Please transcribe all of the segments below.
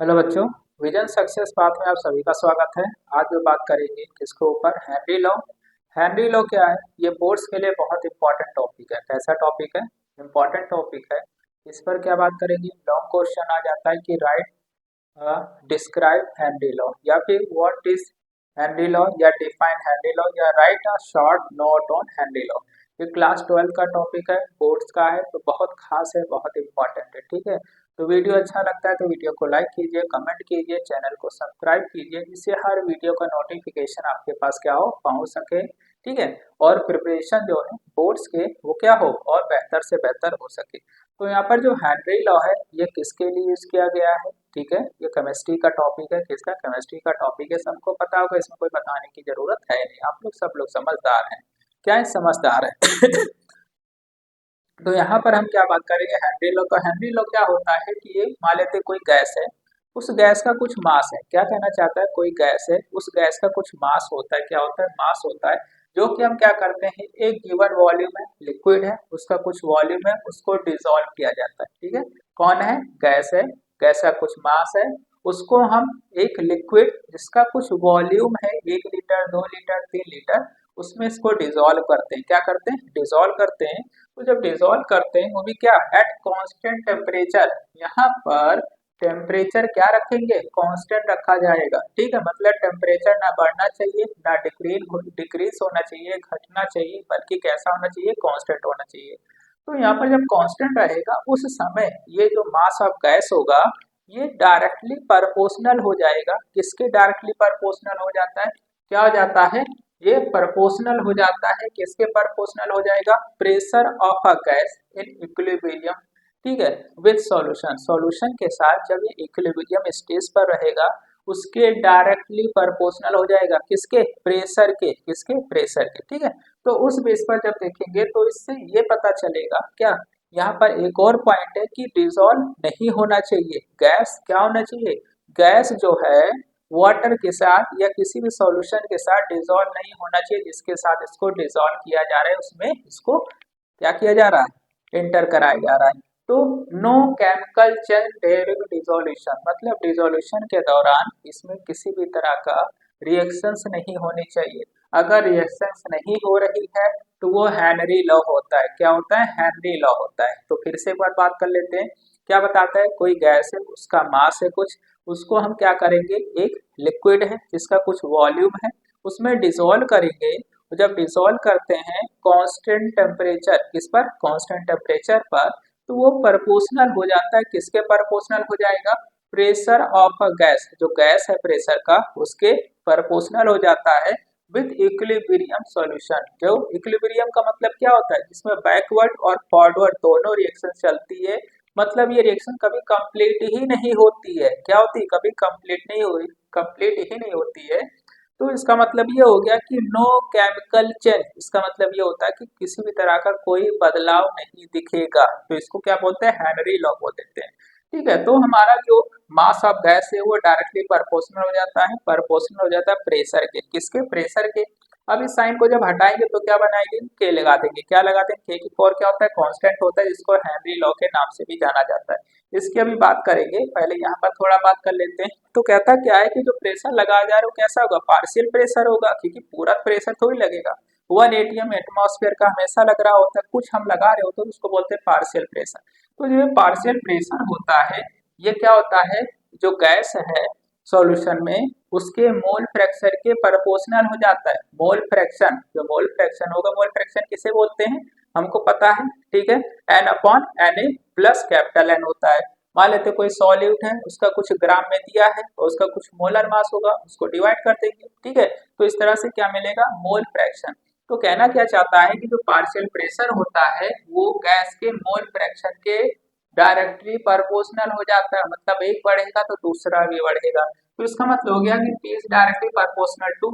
Hello बच्चों, vision success path में आप सभी का स्वागत है। आज जो बात करेंगे किसके ऊपर, हेनरी लॉ। हेनरी लॉ क्या है? ये बोर्ड्स के लिए बहुत इंपॉर्टेंट टॉपिक है। कैसा टॉपिक है? इंपॉर्टेंट टॉपिक है। इस पर क्या बात करेंगे? लॉन्ग क्वेश्चन आ जाता है कि राइट डिस्क्राइब हेनरी लॉ, या फिर व्हाट इज हेनरी लॉ, या डिफाइन हेनरी लॉ, या right a short note on Henry law. ये क्लास 12 का टॉपिक है, बोर्ड्स का है, तो बहुत खास है, बहुत इंपॉर्टेंट है। ठीक है, तो वीडियो अच्छा लगता है तो वीडियो को लाइक कीजिए, कमेंट कीजिए, चैनल को सब्सक्राइब कीजिए, जिससे हर वीडियो का नोटिफिकेशन आपके पास क्या हो, पहुंच सके। ठीक है, और प्रिपरेशन जो है बोर्ड्स के वो क्या हो, और बेहतर से बेहतर हो सके। तो यहाँ पर जो हेनरी लॉ है ये किसके लिए यूज किया गया है? ठीक है, ये केमिस्ट्री का टॉपिक है। किसका? केमिस्ट्री का टॉपिक है, सबको पता होगा, इसमें कोई बताने की जरूरत है नहीं। आप लोग सब लोग समझदार हैं। क्या है? समझदार है। तो यहाँ पर हम क्या बात करेंगे हेनरी लॉ का। हेनरी लॉ क्या होता है कि ये मान लेते कोई गैस है, उस गैस का कुछ मास है। क्या कहना चाहता है? कोई गैस है, उस गैस का कुछ मास होता है। क्या होता है? मास होता है। जो कि हम क्या करते हैं, एक गिवन वॉल्यूम है, लिक्विड है, उसका कुछ वॉल्यूम है, उसको डिसॉल्व किया जाता है। ठीक है, कौन है? गैस है, गैस का कुछ मास है, उसको हम एक लिक्विड जिसका कुछ वॉल्यूम है, 1 लीटर, 2 लीटर, 3 लीटर, उसमें इसको डिसॉल्व करते हैं। क्या करते हैं? डिसॉल्व करते हैं। तो जब डिसॉल्व करते हैं वो भी क्या, एट कांस्टेंट टेम्परेचर। यहाँ पर टेम्परेचर क्या रखेंगे? कांस्टेंट रखा जाएगा। ठीक है, मतलब टेम्परेचर ना बढ़ना चाहिए ना डिक्रीज होना चाहिए, घटना चाहिए, बल्कि कैसा होना चाहिए? कांस्टेंट होना चाहिए। तो यहाँ पर जब कांस्टेंट रहेगा उस समय ये जो मास ऑफ गैस होगा ये डायरेक्टली प्रोपोर्शनल हो जाएगा। किसके डायरेक्टली प्रोपोर्शनल हो जाता है? क्या हो जाता है? ये प्रोपोर्शनल हो जाता है। किसके प्रोपोर्शनल हो जाएगा? Pressure of a gas in equilibrium. ठीक है, विद सॉल्यूशन। सॉल्यूशन के साथ जब ये इक्विलिब्रियम स्टेज पर रहेगा उसके डायरेक्टली प्रोपोर्शनल हो जाएगा। किसके? प्रेशर के। किसके? प्रेशर के। ठीक है, तो उस बेस पर जब देखेंगे तो इससे ये पता चलेगा क्या, यहाँ पर एक और पॉइंट है कि डिसॉल्व नहीं होना चाहिए गैस। क्या होना चाहिए? गैस जो है वाटर के साथ या किसी भी सॉल्यूशन के साथ डिसॉल्व नहीं होना चाहिए। जिसके साथ इसको डिसॉल्व किया जा रहा है उसमें इसको क्या किया जा रहा है? इंटर कराया जा रहा है। तो no chemical change during dissolution, मतलब डिसोल्यूशन के दौरान इसमें किसी भी तरह का रिएक्शंस नहीं होनी चाहिए। अगर रिएक्शंस नहीं हो रही है तो वो हेनरी लॉ होता है। क्या होता है? हेनरी लॉ होता है। तो फिर से एक बार बात कर लेते हैं। क्या बताता है? कोई गैस है, उसका मास है कुछ, उसको हम क्या करेंगे, एक लिक्विड है जिसका कुछ वॉल्यूम है, उसमें डिसॉल्व करेंगे। तो जब डिसॉल्व करते हैं कांस्टेंट टेम्परेचर, किस पर? कांस्टेंट टेम्परेचर पर, तो वो प्रोपोर्शनल हो जाता है। किसके प्रोपोर्शनल हो जाएगा? Pressure of a gas. जो गैस है प्रेशर का उसके प्रोपोर्शनल हो जाता है विद इक्विलिब्रियम सॉल्यूशन। जो इक्विलिब्रियम का मतलब क्या होता है? जिसमें बैकवर्ड और फॉरवर्ड दोनों रिएक्शन चलती है। मतलब ये रिएक्शन कभी कंप्लीट ही नहीं होती है। क्या होती है? कभी कंप्लीट नहीं हुई, कंप्लीट ही नहीं होती है। तो इसका मतलब ये हो गया कि नो केमिकल चेंज। इसका मतलब ये होता है कि किसी भी तरह का कोई बदलाव नहीं दिखेगा। तो इसको क्या बोलते हैं? हेनरी लॉ बोल देते हैं। ठीक है, तो हमारा जो मास ऑफ गैस है वो डायरेक्टली प्रोपोर्शनल हो जाता है। प्रोपोर्शनल हो जाता है प्रेशर के। किसके? प्रेशर के। अब इस साइन को जब हटाएंगे तो क्या बनाएंगे? के लगा देंगे। क्या लगा देंगे? के की फॉर क्या होता है? कांस्टेंट होता है, जिसको हेनरी लॉ के नाम से भी जाना जाता है। इसकी अभी बात करेंगे, पहले यहाँ पर थोड़ा बात कर लेते हैं। तो कहता क्या है कि जो प्रेशर लगाया जा रहा है वो कैसा होगा? पार्शियल प्रेशर होगा, क्योंकि पूरा प्रेशर थोड़ी लगेगा। 1 atm एटमॉस्फेयर का हमेशा लग रहा होता है, कुछ हम लगा रहे होते हैं उसको बोलते हैं पार्शियल प्रेशर। तो जो पार्शियल प्रेशर होता है ये क्या होता है? जो गैस है सॉल्यूशन में उसके मोल फ्रैक्शन के प्रोपोर्शनल हो जाता है। मोल फ्रैक्शन, जो मोल फ्रैक्शन होगा, मोल फ्रैक्शन किसे बोलते हैं हमको पता है। ठीक है, N upon N A plus capital N होता है। मान लेते कोई सॉल्यूट है, उसका कुछ ग्राम में दिया है और उसका कुछ मोलर मास होगा, उसको डिवाइड कर देंगे। ठीक है, तो इस तरह से क्या मिलेगा? Mole fraction. तो कहना क्या चाहता है कि जो पार्शियल प्रेशर होता है वो गैस के मोल फ्रैक्शन के डायरेक्टली प्रोपोर्शनल हो जाता है। मतलब एक बढ़ेगा तो दूसरा भी बढ़ेगा। तो इसका मतलब हो गया कि P is directly proportional to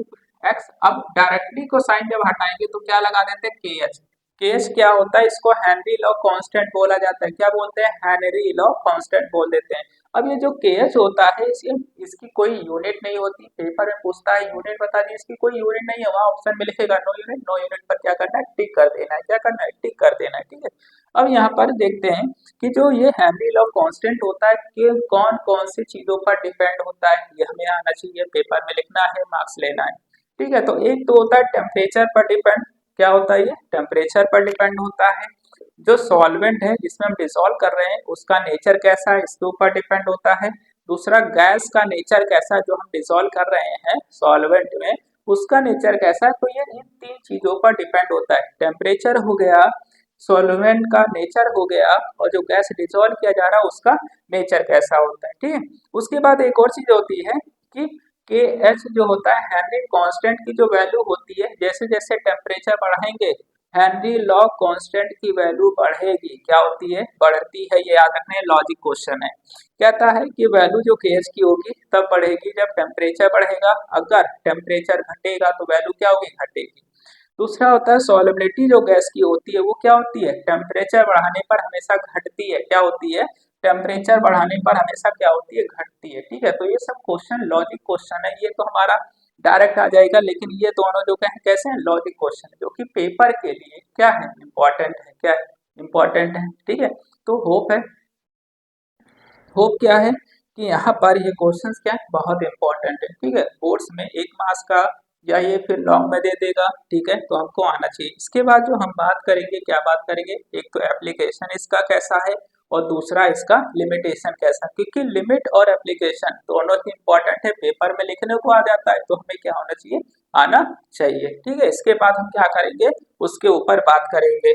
x। अब डायरेक्टली को साइन जब हटाएंगे तो क्या लगा देते हैं? KH। केस क्या होता है? इसको हेनरी लॉ कांस्टेंट बोला जाता है। क्या बोलते हैं? हेनरी लॉ कांस्टेंट बोल देते हैं। अब ये जो KH होता है इसकी कोई यूनिट नहीं होती, पेपर में पूछता है यूनिट बता दी, इसकी कोई यूनिट नहीं है, वहाँ ऑप्शन में लिखेगा नो यूनिट पर क्या करना है, टिक कर देना है, क्या करना है, टिक कर देना है, ठीक है। अब यहाँ पर देखते हैं कि जो ये हेनरी लॉ कांस्टेंट होता है कि कौन कौन सी चीजों पर डिपेंड होता है, ये हमें आना चाहिए, पेपर में लिखना है, मार्क्स लेना है, ठीक है। तो एक तो होता है टेम्परेचर पर डिपेंड, क्या होता है ये, टेम्परेचर पर डिपेंड होता है। जो सॉल्वेंट है जिसमें हम डिसॉल्व कर रहे हैं उसका नेचर कैसा है, इसके ऊपर डिपेंड होता है। दूसरा गैस का नेचर कैसा है, जो हम डिसॉल्व कर रहे हैं सॉल्वेंट में उसका नेचर कैसा है। तो ये इन तीन चीजों पर डिपेंड होता है, टेम्परेचर हो गया, सॉल्वेंट का नेचर हो गया, और जो गैस डिसॉल्व किया जा रहा है उसका नेचर कैसा होता है, ठीक है। उसके बाद एक और चीज होती है कि के एच जो होता है हेनरी कांस्टेंट की जो वैल्यू होती है, जैसे जैसे टेम्परेचर बढ़ाएंगे हेनरी लॉ कांस्टेंट की वैल्यू बढ़ेगी, क्या होती है, बढ़ती है, ये याद रखना है, लॉजिक क्वेश्चन है। कहता है कि वैल्यू जो के एच की होगी तब बढ़ेगी जब टेम्परेचर बढ़ेगा, अगर टेम्परेचर घटेगा तो वैल्यू क्या होगी, घटेगी। दूसरा होता है सॉल्युबिलिटी, जो गैस की होती है वो क्या होती है, टेम्परेचर बढ़ाने पर हमेशा घटती है, क्या होती है, टेम्परेचर बढ़ाने पर हमेशा क्या होती है, घटती है, ठीक है। तो ये सब क्वेश्चन लॉजिक क्वेश्चन है, ये तो हमारा डायरेक्ट आ जाएगा, लेकिन ये दोनों जो कैसे हैं, लॉजिक क्वेश्चन जो कि पेपर के लिए क्या है, इंपॉर्टेंट है, क्या है, इंपॉर्टेंट है, ठीक है। तो होप क्या है कि यहाँ पर ये क्वेश्चंस क्या है, बहुत इंपॉर्टेंट है, ठीक है। बोर्ड्स में 1 मार्क्स का या ये फिर लॉन्ग में दे देगा, ठीक है, तो हमको आना चाहिए। इसके बाद जो हम बात करेंगे, क्या बात करेंगे, एक तो एप्लीकेशन इसका कैसा है और दूसरा इसका लिमिटेशन कैसा, क्योंकि लिमिट और एप्लीकेशन दोनों ही इंपॉर्टेंट है, पेपर में लिखने को आ जाता है, तो हमें क्या होना चाहिए, आना चाहिए, ठीक है। इसके बाद हम क्या करेंगे, उसके ऊपर बात करेंगे।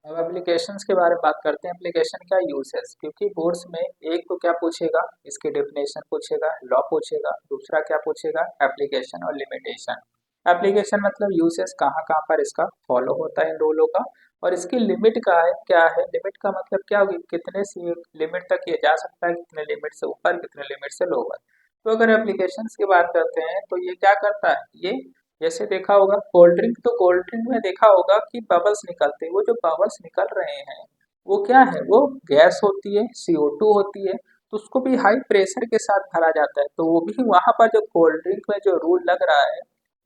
अब एप्लीकेशंस के बारे में बात करते हैं, एप्लीकेशन का यूसेस, क्योंकि बोर्ड्स में एक तो क्या पूछेगा, इसकी डेफिनेशन पूछेगा, लॉ पूछेगा, दूसरा क्या पूछेगा, एप्लीकेशन और लिमिटेशन। एप्लीकेशन मतलब यूसेस, कहाँ कहाँ पर इसका फॉलो होता है इन रूलों का, और इसकी लिमिट का है, क्या है, लिमिट का मतलब क्या होगी, कितने से लिमिट तक ये जा सकता है, कितने लिमिट से ऊपर, कितने लिमिट से लोअर। तो अगर एप्लीकेशंस की बात करते हैं तो ये क्या करता है, ये जैसे देखा होगा कोल्ड ड्रिंक, तो कोल्ड ड्रिंक में देखा होगा कि बबल्स निकलते हैं, वो जो बबल्स निकल रहे हैं वो क्या है, वो गैस होती है, CO2 होती है, तो उसको भी हाई प्रेशर के साथ भरा जाता है। तो वो भी वहां पर जो कोल्ड ड्रिंक में जो रूल लग रहा है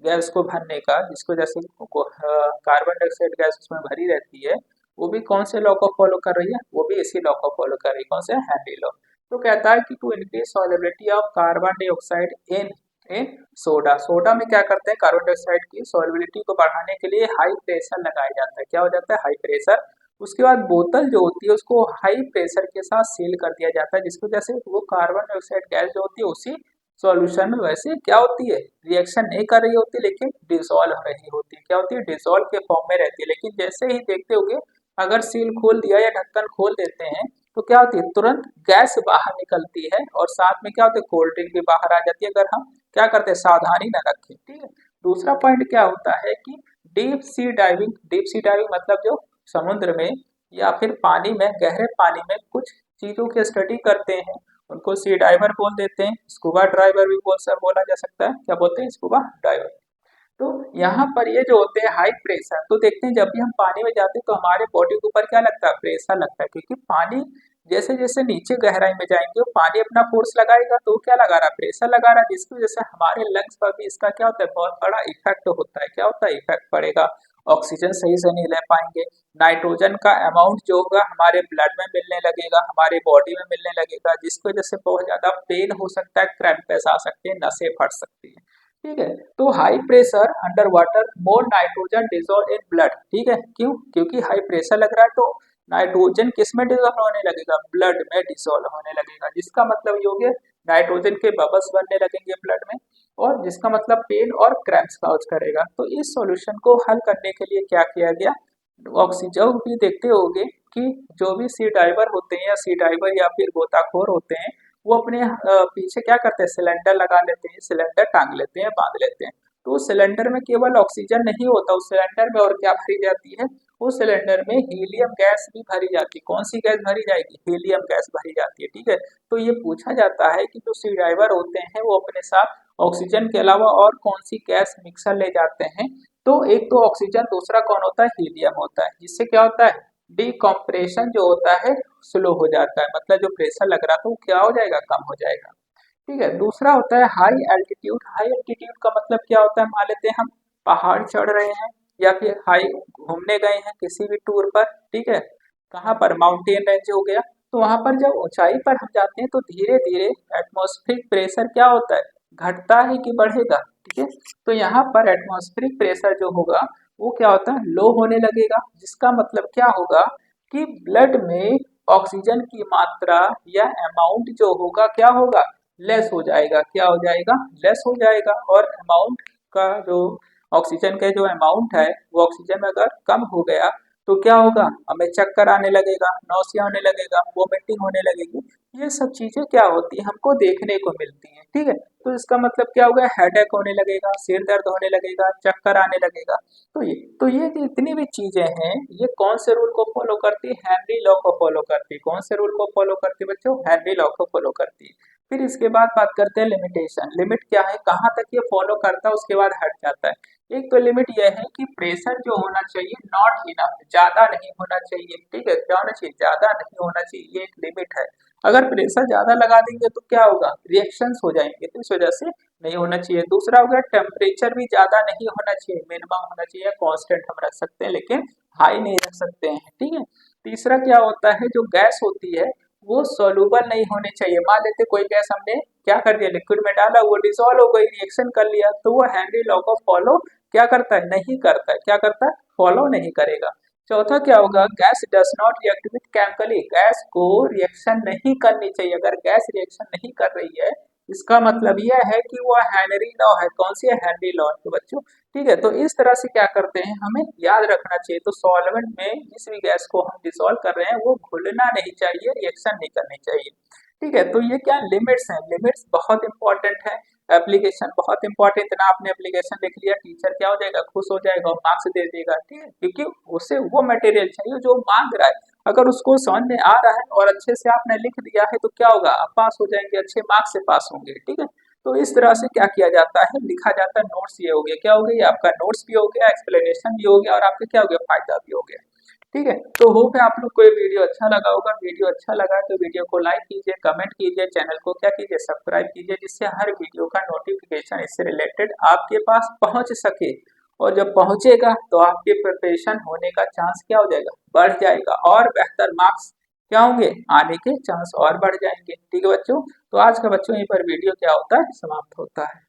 गैस को भरने का, जिसको जैसे कार्बन डाइऑक्साइड गैस उसमें भरी रहती है, वो भी कौन से लॉ को फॉलो कर रही है, वो भी इसी लॉ को फॉलो कर रही है, कौन से, हेनरी लॉ। तो कहता है कि to increase solubility of carbon dioxide in in soda, soda में क्या करते हैं, कार्बन डाइऑक्साइड की सॉल्युबिलिटी को बढ़ाने के लिए हाई प्रेशर लगाया जाता है, क्या हो जाता है, हाई प्रेशर। उसके बाद बोतल जो होती है उसको हाई प्रेशर के साथ सील कर दिया जाता है, जिसको जैसे वो कार्बन डाइऑक्साइड गैस जो होती है उसी सॉल्यूशन में वैसे क्या होती है, रिएक्शन नहीं कर रही होती, लेकिन डिसॉल्व हो रही होती है, क्या होती है, डिसॉल्व के फॉर्म में रहती है। लेकिन जैसे ही देखते होगे अगर सील खोल दिया या ढक्कन खोल देते हैं तो क्या होती है, तुरंत गैस बाहर निकलती है, और साथ में क्या होती है, कोल्ड ड्रिंक भी बाहर आ जाती है, अगर हम क्या करते हैं, सावधानी न रखें, ठीक है। दूसरा पॉइंट क्या होता है कि deep sea diving, deep sea diving मतलब जो समुद्र में या फिर पानी में, गहरे पानी में कुछ चीजों की स्टडी करते हैं उनको सी डाइवर बोल देते हैं, स्कूबा ड्राइवर भी बोला जा सकता है, क्या बोलते हैं, स्कूबा डाइवर। तो यहाँ पर ये जो होते हैं हाई प्रेशर, तो देखते हैं जब भी हम पानी में जाते हैं तो हमारे बॉडी के ऊपर क्या लगता है, प्रेशर लगता है, क्योंकि पानी जैसे जैसे नीचे गहराई में जाएंगे वो पानी अपना फोर्स लगाएगा, तो क्या लगा रहा है, प्रेशर लगा रहा है, जिसकी वजह से हमारे लंग्स पर भी इसका क्या होता है, बहुत बड़ा इफेक्ट होता है, क्या होता है, इफेक्ट पड़ेगा, ऑक्सीजन सही से नहीं ले पाएंगे, नाइट्रोजन का अमाउंट जो होगा हमारे ब्लड में मिलने लगेगा, हमारे बॉडी में मिलने लगेगा, जिसकी वजह से बहुत ज्यादा पेन हो सकता है, क्रैम्पेस आ सकते हैं, नसें फट सकती है, ठीक है। तो high pressure under water more nitrogen dissolve in blood, ठीक है, क्यों, क्योंकि हाई प्रेशर लग रहा है तो नाइट्रोजन किस में डिजोल्व होने लगेगा, ब्लड में डिजोल्व होने लगेगा, जिसका मतलब ये हो गया नाइट्रोजन के बबल्स बनने लगेंगे ब्लड में, और जिसका मतलब पेन और क्रैम्प्स काउज करेगा। तो इस सॉल्यूशन को हल करने के लिए क्या किया गया, ऑक्सीजन भी देखते होंगे कि जो भी सी डाइवर होते हैं या सी डाइवर या फिर गोताखोर होते हैं वो अपने पीछे क्या करते हैं, सिलेंडर लगा लेते हैं, सिलेंडर टांग लेते हैं, बांध लेते हैं। तो उस सिलेंडर में केवल ऑक्सीजन नहीं होता, उस सिलेंडर में और क्या भरी जाती है, उस सिलेंडर में हीलियम गैस भी भरी जाती है, कौन सी गैस भरी जाएगी, हीलियम गैस भरी जाती है, ठीक है। तो ये पूछा जाता है कि जो सी ड्राइवर होते हैं वो अपने साथ ऑक्सीजन के अलावा और कौन सी गैस मिक्सर ले जाते हैं, तो एक तो ऑक्सीजन, दूसरा कौन होता है, हीलियम होता है, जिससे क्या होता है, डिकम्प्रेशन जो होता है स्लो हो जाता है, मतलब जो प्रेशर लग रहा था वो क्या हो जाएगा, कम हो जाएगा। ठीक है, दूसरा होता है हाई एल्टीट्यूड। हाई एल्टीट्यूड का मतलब क्या होता है, मान लेते हैं हम पहाड़ चढ़ रहे हैं या फिर हाई घूमने गए हैं किसी भी टूर पर, ठीक है, कहाँ पर, माउंटेन रेंज हो गया, तो वहां पर जब ऊंचाई पर हम जाते हैं तो धीरे धीरे एटमॉस्फेरिक प्रेशर क्या होता है, घटता है कि बढ़ेगा। ठीक है, तो यहाँ पर एटमॉस्फेरिक प्रेशर जो होगा वो क्या होता है, लो होने लगेगा, जिसका मतलब क्या होगा कि ब्लड में ऑक्सीजन की मात्रा या अमाउंट जो होगा क्या होगा, लेस हो जाएगा। क्या हो जाएगा, लेस हो जाएगा। और अमाउंट का जो ऑक्सीजन का जो अमाउंट है वो ऑक्सीजन अगर कम हो गया तो क्या होगा, हमें चक्कर आने लगेगा, नौसिया होने लगेगा, वोमिटिंग होने लगेगी। ये सब चीजें क्या होती है, हमको देखने को मिलती है। ठीक है, तो इसका मतलब क्या होगा, हेडेक होने लगेगा, सिर दर्द होने लगेगा, चक्कर आने लगेगा। तो ये जितनी भी चीजें हैं ये कौन से रूल को फॉलो करती है, हेनरी लॉ को फॉलो करती है। कौन से रूल को फॉलो करती है बच्चों, हेनरी लॉ को फॉलो करती है। फिर इसके बाद बात करते हैं लिमिटेशन। लिमिट क्या है, कहाँ तक ये फॉलो करता है, उसके बाद हट जाता है। एक तो लिमिट यह है कि प्रेशर जो होना चाहिए नॉट इनफ, ज्यादा नहीं होना चाहिए। ठीक है, क्या होना चाहिए, ज्यादा नहीं होना चाहिए, ये एक लिमिट है। अगर प्रेशर ज्यादा लगा देंगे तो क्या होगा, रिएक्शंस हो जाएंगे, तो इस वजह से नहीं होना चाहिए। दूसरा हो गया टेम्परेचर भी ज्यादा नहीं होना चाहिए, मिनिमम होना चाहिए, कांस्टेंट हम रख सकते हैं लेकिन हाई नहीं रख सकते हैं। ठीक है, तीसरा क्या होता है, जो गैस होती है वो सोल्यूबल नहीं होने चाहिए। मान लेते कोई गैस हमने क्या कर दिया, लिक्विड में डाला, वो डिसॉल्व हो गई, रिएक्शन कर लिया, तो वो हेनरी लॉ को फॉलो क्या करता है, नहीं करता है। क्या करता है, फॉलो नहीं करेगा। चौथा क्या होगा, gas does not react with chemically. Gas को रिएक्शन नहीं करनी चाहिए। अगर गैस रिएक्शन नहीं कर रही है इसका मतलब यह है कि वो हेनरी लॉ है। कौन सी है, हेनरी लॉ तो बच्चों। ठीक है, तो इस तरह से क्या करते हैं, हमें याद रखना चाहिए। तो सॉल्वेंट में जिस भी गैस को हम डिसॉल्व कर रहे हैं वो घुलना नहीं चाहिए, रिएक्शन नहीं करनी चाहिए। ठीक है, तो ये क्या लिमिट्स हैं, लिमिट्स बहुत इंपॉर्टेंट है। एप्लीकेशन बहुत इंपॉर्टेंट, इतना आपने एप्लीकेशन लिख लिया, टीचर क्या हो जाएगा, खुश हो जाएगा और मार्क्स दे देगा। ठीक है, क्योंकि उसे वो मटेरियल चाहिए जो मांग रहा है। अगर उसको समझ में आ रहा है और अच्छे से आपने लिख दिया है तो क्या होगा, आप पास हो जाएंगे, अच्छे मार्क्स से पास होंगे। ठीक है, तो इस तरह से क्या किया जाता है, लिखा जाता है। नोट्स ये हो गया, क्या हो गया, ये आपका नोट्स भी हो गया, एक्सप्लेनेशन भी हो गया और आपका क्या हो गया, फायदा भी हो गया। ठीक है, तो होप है आप लोग को ये वीडियो अच्छा लगा होगा। वीडियो अच्छा लगा तो वीडियो को लाइक कीजिए, कमेंट कीजिए, चैनल को क्या कीजिए, सब्सक्राइब कीजिए, जिससे हर वीडियो का नोटिफिकेशन इससे रिलेटेड आपके पास पहुंच सके। और जब पहुंचेगा तो आपके प्रिपरेशन होने का चांस क्या हो जाएगा, बढ़ जाएगा, और बेहतर मार्क्स क्या होंगे, आने के चांस और बढ़ जाएंगे। ठीक है बच्चों, तो आज का बच्चों यहीं पर वीडियो क्या होता है, समाप्त होता है।